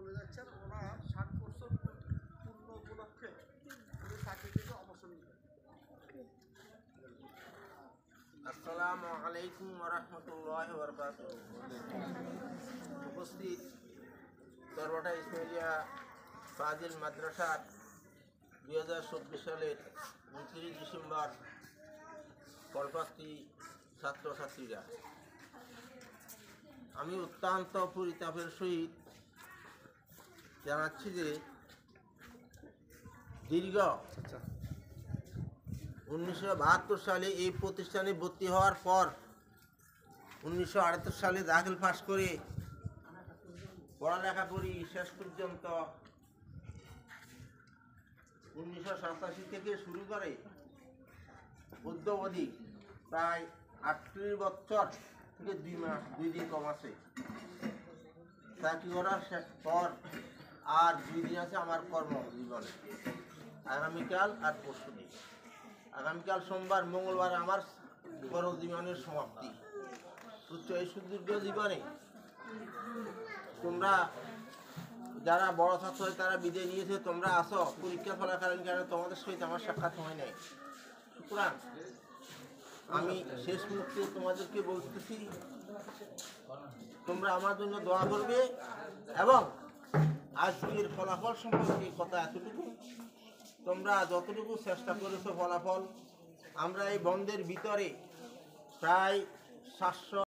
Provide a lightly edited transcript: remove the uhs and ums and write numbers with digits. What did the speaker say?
চলে যাচ্ছেন। ওনার 60 বছর পূর্ণ উপলক্ষে উনি চাকরি থেকে অবসর নেবেন। আসসালামু আলাইকুম ওয়া রাহমাতুল্লাহি ওয়া বারাকাতুহু। উপস্থিত দরবাটা ইসমাইলিয়া ফাজিল মাদ্রাসার 2024 সালের 29 ডিসেম্বর ফলপ্রাপ্তি ছাত্রছাত্রীরা, আমি অত্যন্ত পরিতাপের সহিত জানাচ্ছি যে দীর্ঘ 1972 সালে এই প্রতিষ্ঠানে ভর্তি হওয়ার পর 1978 সালে দাখিল পাস করে পড়ালেখা করি শেষ পর্যন্ত 1987 থেকে শুরু করে অদ্যাবধি প্রায় 38 বছর থেকে 2 মাস 2 দিন কম আছে চাকরি করার পর আর 2 দিন আছে আমার কর্মজীবনে। আগামীকাল আর পরশুদিন, আগামীকাল সোমবার, মঙ্গলবার আমার কর্মজীবনের সমাপ্তি। এই সুদীর্ঘ জীবনে তোমরা যারা বড় ছাত্র হয় তারা বিদায় নিয়েছে, তোমরা আসো পরীক্ষা ফলাকালীন কারণে তোমাদের সহিত আমার সাক্ষাৎ হয় নাই। সুতরাং আমি শেষ মুহূর্তে তোমাদেরকে বলতেছি, তোমরা আমার জন্য দোয়া করবে এবং আজকের ফলাফল সম্পর্কে কথা এতটুকু, তোমরা যতটুকু চেষ্টা করেছো ফলাফল, আমরা এই বন্ধের ভিতরে প্রায় 700